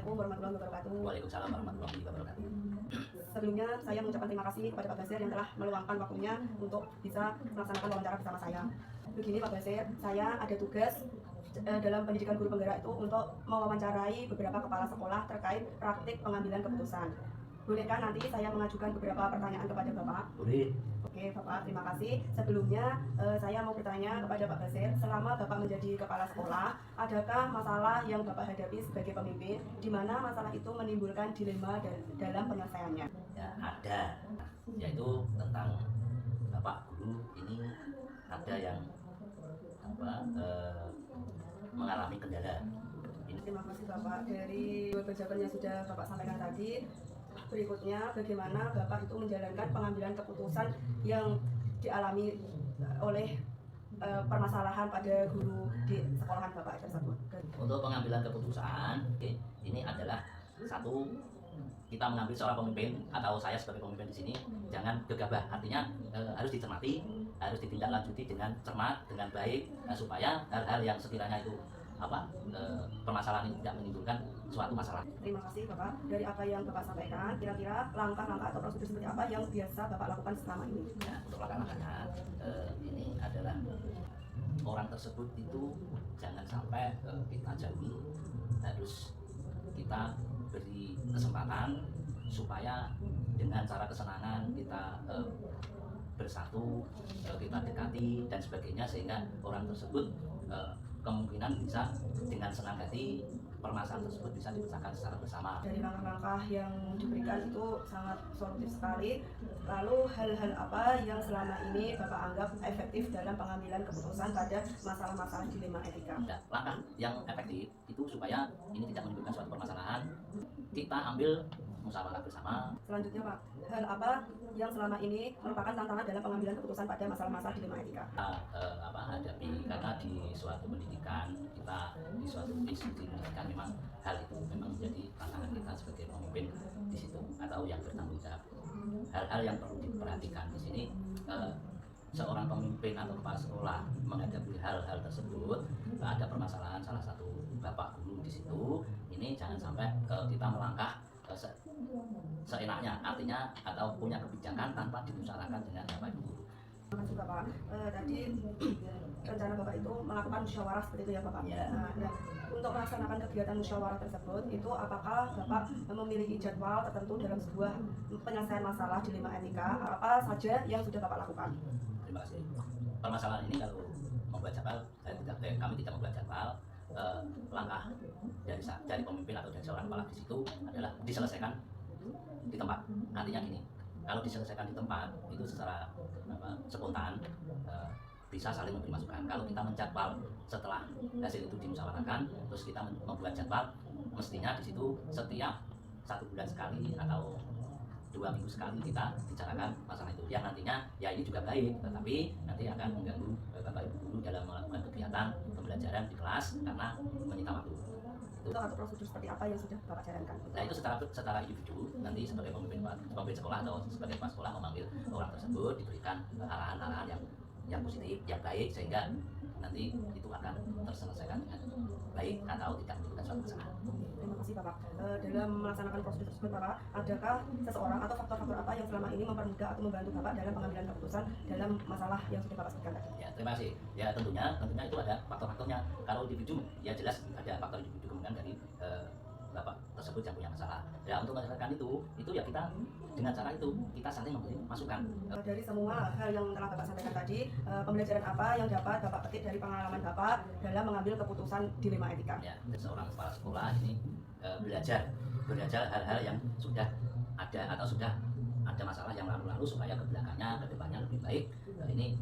Assalamualaikum warahmatullahi wabarakatuh. Waalaikumsalam warahmatullahi wabarakatuh. Sebelumnya saya mengucapkan terima kasih kepada Pak Basir yang telah meluangkan waktunya untuk bisa melaksanakan wawancara bersama saya. Begini Pak Basir, saya ada tugas dalam pendidikan guru penggerak itu untuk mewawancarai beberapa kepala sekolah terkait praktik pengambilan keputusan. Bolehkah nanti saya mengajukan beberapa pertanyaan kepada Bapak? Boleh. Oke Bapak, terima kasih. Sebelumnya saya mau bertanya kepada Pak Basir, selama Bapak menjadi kepala sekolah, adakah masalah yang Bapak hadapi sebagai pemimpin, di mana masalah itu menimbulkan dilema dalam penyelesaiannya? Ya, ada, yaitu tentang Bapak Guru ini ada yang mengalami kendala. Terima kasih Bapak. Dari jawaban yang sudah Bapak sampaikan tadi, berikutnya bagaimana Bapak itu menjalankan pengambilan keputusan yang dialami oleh permasalahan pada guru di sekolahan Bapak tersebut. Untuk pengambilan keputusan, ini adalah satu, kita mengambil seorang pemimpin atau saya sebagai pemimpin di sini jangan gegabah, artinya harus dicermati, harus ditindaklanjuti dengan cermat, dengan baik, supaya hal-hal yang sekiranya itu permasalahan ini tidak menimbulkan suatu masalah. Terima kasih Bapak. Dari apa yang Bapak sampaikan, kira-kira langkah-langkah atau prosedur seperti apa yang biasa Bapak lakukan selama ini? Ya, untuk langkah-langkahnya ini adalah orang tersebut itu jangan sampai kita jauhi, harus kita beri kesempatan supaya dengan cara kesenangan kita bersatu, kita dekati dan sebagainya, sehingga orang tersebut kemungkinan bisa dengan senang hati permasalahan tersebut bisa dipecahkan secara bersama. Dari langkah-langkah yang diberikan itu sangat solutif sekali. Lalu hal-hal apa yang selama ini Bapak anggap efektif dalam pengambilan keputusan pada masalah-masalah dilema etika? Nah, langkah yang efektif itu supaya ini tidak menimbulkan suatu permasalahan, kita ambil musyawarah bersama. Selanjutnya Pak, hal apa yang selama ini merupakan tantangan dalam pengambilan keputusan pada masalah-masalah dilema etika? Kita hadapi, karena di suatu pendidikan kita, di suatu institusi pendidikan, memang hal itu memang menjadi tantangan kita sebagai pemimpin di situ atau yang bertanggung jawab. Hal-hal yang perlu diperhatikan di sini, seorang pemimpin atau kepala sekolah menghadapi hal-hal tersebut, ada permasalahan salah satu bapak guru di situ, ini jangan sampai kita melangkah seenaknya, artinya atau punya kebijakan tanpa dimusyawarahkan dengan bapak ibu guru. Terima kasih Bapak. Tadi rencana Bapak itu melakukan musyawarah seperti itu ya Bapak? Ya. Nah, untuk melaksanakan kegiatan musyawarah tersebut, itu apakah Bapak memiliki jadwal tertentu dalam sebuah penyelesaian masalah dilema etika? Apa saja yang sudah Bapak lakukan? Terima kasih. Permasalahan ini kalau membuat jadwal, kami tidak membuat jadwal. Langkah dari pemimpin atau dari seorang kepala di situ adalah diselesaikan di tempat. Artinya gini, kalau diselesaikan di tempat itu secara spontan, bisa saling memberi masukan. Kalau kita menjadwal setelah hasil itu dimusyawarahkan, terus kita membuat jadwal, mestinya di situ setiap 1 bulan sekali atau 2 minggu sekali kita bicarakan masalah itu. Yang nantinya ya ini juga baik, tetapi nanti akan mengganggu bapak ibu guru dalam melakukan kegiatan pembelajaran di kelas karena menyita waktu. Itu atau prosedur seperti apa yang sudah Bapak jalankan? Nah, itu secara individu, nanti sebagai pemimpin sekolah atau sebagai kepala sekolah memanggil orang tersebut, diberikan arahan-arahan yang positif, yang baik, sehingga nanti itu akan terselesaikan dengan baik atau tidak menimbulkan suatu masalah. Terima kasih Bapak. Dalam melaksanakan prosedur tersebut Bapak, adakah seseorang atau faktor-faktor apa yang selama ini mempermudah atau membantu Bapak dalam pengambilan keputusan dalam masalah yang sudah Bapak sebutkan tadi? Ya, terima kasih. Ya, tentunya itu ada faktor-faktornya. Kalau individu, ya jelas ada faktor individu, kemudian dari bapak tersebut yang punya masalah. Ya, untuk menyelesaikan itu ya kita dengan cara itu kita saling memberi masukan. Dari semua hal yang telah Bapak sampaikan tadi, pembelajaran apa yang dapat Bapak petik dari pengalaman Bapak dalam mengambil keputusan dilema etika? Ya, seorang kepala sekolah ini belajar hal-hal yang sudah ada atau sudah ada masalah yang lalu-lalu supaya ke belakangnya, ke depannya lebih baik. Ini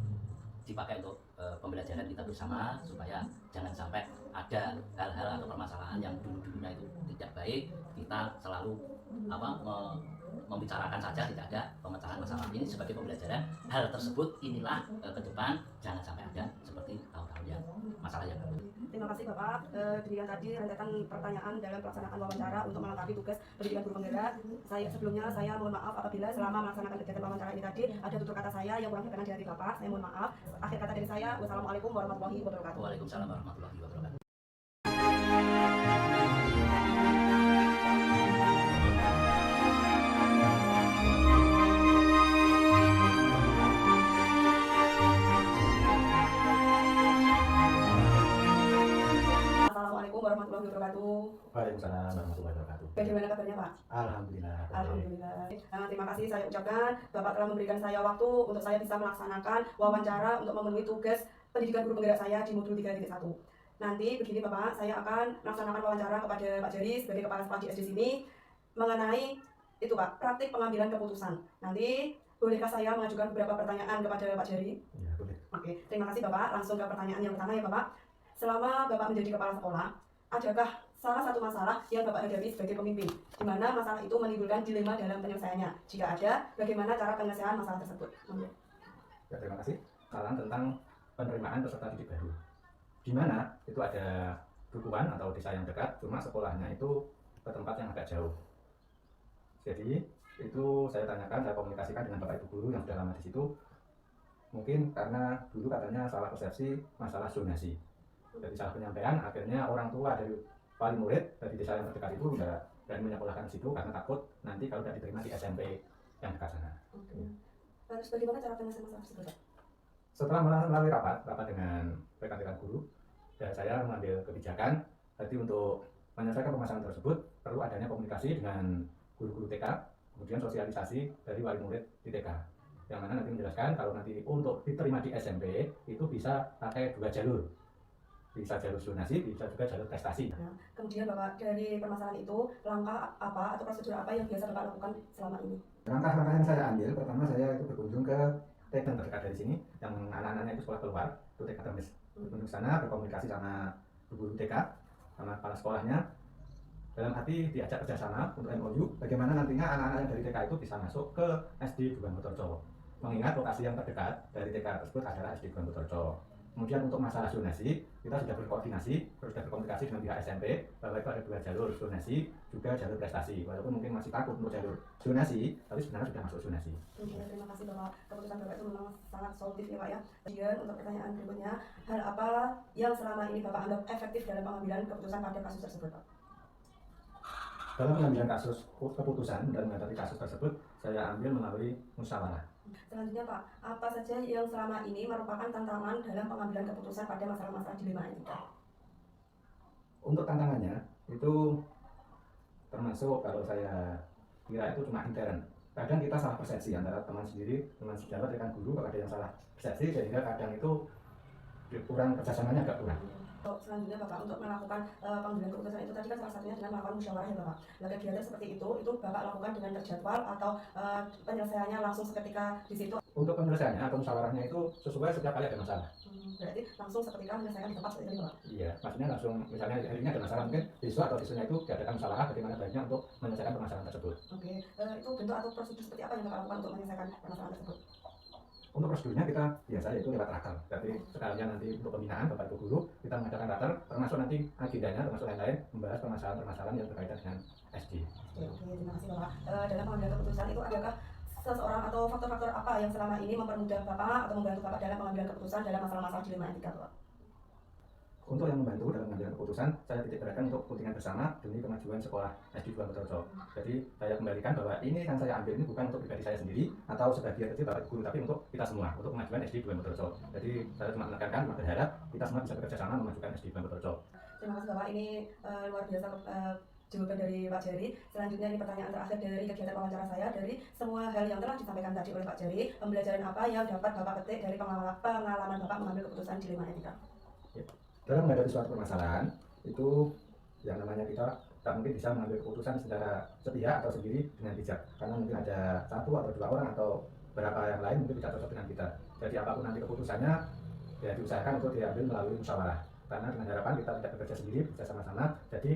dipakai untuk pembelajaran kita bersama supaya jangan sampai ada hal-hal atau permasalahan yang dulu-dulunya itu tidak baik, kita selalu membicarakan saja, tidak ada pemecahan masalah. Ini sebagai pembelajaran, hal tersebut inilah ke depan jangan sampai ada seperti tahun-tahun yang masalah yang lalu. Terima kasih Bapak. Demikian tadi rentetan pertanyaan dalam pelaksanaan wawancara untuk melengkapi tugas pendidikan guru penggerak. Sebelumnya saya mohon maaf apabila selama melaksanakan kegiatan wawancara ini tadi ada tutur kata saya yang kurang berkenan di hati Bapak. Saya mohon maaf. Akhir kata dari saya, wassalamualaikum warahmatullahi wabarakatuh. Waalaikumsalam warahmatullahi wabarakatuh. Waalaikumsalam warahmatullahi wabarakatuh. Bagaimana kabarnya Pak? Alhamdulillah. Alhamdulillah. Terima kasih saya ucapkan Bapak telah memberikan saya waktu untuk saya bisa melaksanakan wawancara untuk memenuhi tugas pendidikan guru penggerak saya di modul 3.1. Nanti begini Bapak, saya akan melaksanakan wawancara kepada Pak Jari sebagai kepala sekolah di SD sini mengenai itu Pak, praktik pengambilan keputusan. Nanti bolehkah saya mengajukan beberapa pertanyaan kepada Pak Jari? Ya, boleh. Oke, terima kasih Bapak. Langsung ke pertanyaan yang pertama ya Bapak. Selama Bapak menjadi kepala sekolah, adakah salah satu masalah yang Bapak hadapi sebagai pemimpin, di mana masalah itu menimbulkan dilema dalam penyelesaiannya? Jika ada, bagaimana cara penyelesaian masalah tersebut? Ya, terima kasih. Salam tentang penerimaan peserta didik baru. Di mana itu ada dukuhan atau desa yang dekat, cuma sekolahnya itu ke tempat yang agak jauh. Jadi itu saya tanyakan, saya komunikasikan dengan Bapak Ibu guru yang sudah lama di situ. Mungkin karena dulu katanya salah persepsi masalah zonasi. Jadi salah penyampaian, akhirnya orang tua dari wali murid dari desa yang terdekat itu udah berani menyekolahkan di situ karena takut nanti kalau tidak diterima di SMP yang dekat sana. Terus bagaimana cara penyelesaian masalah tersebut? Setelah melalui rapat dengan rekan-rekan guru, dan saya mengambil kebijakan tadi untuk menyelesaikan permasalahan tersebut perlu adanya komunikasi dengan guru-guru TK, kemudian sosialisasi dari wali murid di TK, yang mana nanti menjelaskan kalau nanti untuk diterima di SMP itu bisa pakai 2 jalur, bisa jalur zonasi, bisa juga jalur prestasi. Nah, kemudian Bapak, dari permasalahan itu langkah apa atau prosedur apa yang biasa Bapak lakukan selama ini? Langkah-langkah yang saya ambil, pertama saya itu berkunjung ke TK yang terdekat dari sini, yang anak-anaknya itu sekolah keluar, itu TK Termis. Berkunjung ke sana, berkomunikasi sama guru TK, sama kepala sekolahnya, dalam hati diajak kerjasama untuk MOU, bagaimana nantinya anak-anak yang dari TK itu bisa masuk ke SD Dukuhan Butorjo. Mengingat lokasi yang terdekat dari TK tersebut adalah SD Dukuhan Butorjo. Kemudian untuk masalah zonasi, kita sudah berkoordinasi, sudah berkomunikasi dengan pihak SMP bahwa itu ada 2 jalur zonasi, juga jalur prestasi. Walaupun mungkin masih takut untuk jalur zonasi, tapi sebenarnya sudah masuk zonasi. Oke, terima kasih Bapak. Keputusan Bapak itu memang sangat solutif ya Pak ya. Kemudian untuk pertanyaan berikutnya, hal apa yang selama ini Bapak anggap efektif dalam pengambilan keputusan pada kasus tersebut Pak? Dalam pengambilan keputusan dan menghadapi kasus tersebut, saya ambil melalui musyawarah. Selanjutnya Pak, apa saja yang selama ini merupakan tantangan dalam pengambilan keputusan pada masalah-masalah dilema etika? Untuk tantangannya itu termasuk kalau saya kira itu cuma intern. Kadang kita salah persepsi antara teman sendiri, teman sejawat, rekan guru, kalau ada yang salah persepsi sehingga kadang itu kurang kerjasamanya agak kurang. Selanjutnya Bapak, untuk melakukan pengambilan keputusan itu tadi kan salah satunya dengan melakukan musyawarah ya Bapak. Nah, kegiatan seperti itu Bapak lakukan dengan terjadwal atau penyelesaiannya langsung seketika di situ? Untuk penyelesaiannya atau musyawarahnya itu sesuai setiap kali ada masalah. Berarti langsung seketika menyelesaikan di tempat seperti itu Bapak? Iya, maksudnya langsung misalnya hari ini ada masalah, mungkin besok atau besoknya itu diadakan masalah, bagaimana baiknya untuk menyelesaikan permasalahan tersebut. Oke, itu bentuk atau prosedur seperti apa yang Bapak lakukan untuk menyelesaikan permasalahan tersebut? Untuk prosedurnya kita biasa yaitu lewat raker. Jadi sekalian nanti untuk pembinaan Bapak Ibu guru kita mengadakan raker, termasuk nanti agendanya termasuk lain-lain membahas permasalahan-permasalahan yang berkaitan dengan SD. Oke, terima kasih Bapak. Dalam pengambilan keputusan itu adakah seseorang atau faktor-faktor apa yang selama ini mempermudah Bapak atau membantu Bapak dalam pengambilan keputusan dalam masalah-masalah dilema etika Bapak? Untuk yang membantu dalam pengambilan keputusan, saya titik beratkan untuk kepentingan bersama demi kemajuan sekolah SD Dukuhan Butorjo. Jadi saya kembalikan bahwa ini yang saya ambil ini bukan untuk pribadi saya sendiri atau sebagian kecil Bapak Guru, tapi untuk kita semua, untuk kemajuan SD Dukuhan Butorjo. Jadi saya cuma menekankan, berharap kita semua bisa bekerja sama memajukan SD Dukuhan Butorjo. Terima kasih Bapak, ini luar biasa jawaban dari Pak Jari. Selanjutnya ini pertanyaan terakhir dari kegiatan wawancara saya. Dari semua hal yang telah disampaikan tadi oleh Pak Jari, pembelajaran apa yang dapat Bapak petik dari pengalaman Bapak mengambil keputusan dilema etika? Ya. Dalam menghadapi suatu permasalahan itu yang namanya kita tak mungkin bisa mengambil keputusan secara sepihak atau sendiri dengan bijak, karena mungkin ada 1 atau 2 orang atau beberapa yang lain mungkin tidak cocok dengan kita. Jadi apapun nanti keputusannya ya diusahakan untuk diambil melalui musyawarah, karena dengan harapan kita tidak bekerja sendiri, bekerja sama-sama. Jadi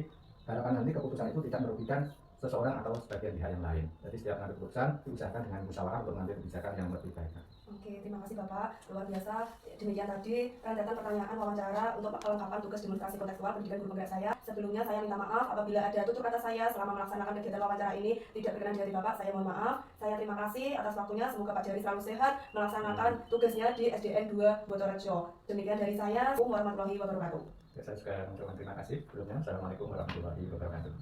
harapan nanti keputusan itu tidak merugikan seseorang atau sebagian pihak yang lain. Jadi setiap mengambil keputusan diusahakan dengan musyawarah untuk mengambil kebijakan yang lebih baik. Oke, terima kasih Bapak. Luar biasa. Demikian tadi rentetan pertanyaan wawancara untuk kelengkapan tugas demonstrasi kontekstual pendidikan guru penggerak saya. Sebelumnya saya minta maaf apabila ada tutur kata saya selama melaksanakan kegiatan wawancara ini tidak berkenan di hati Bapak. Saya mohon maaf. Saya terima kasih atas waktunya. Semoga Pak Jari selalu sehat melaksanakan tugasnya di SDN 2 Butorjo. Demikian dari saya. Assalamualaikum warahmatullahi wabarakatuh. Ya, saya juga mengucapkan terima kasih sebelumnya. Assalamualaikum warahmatullahi wabarakatuh.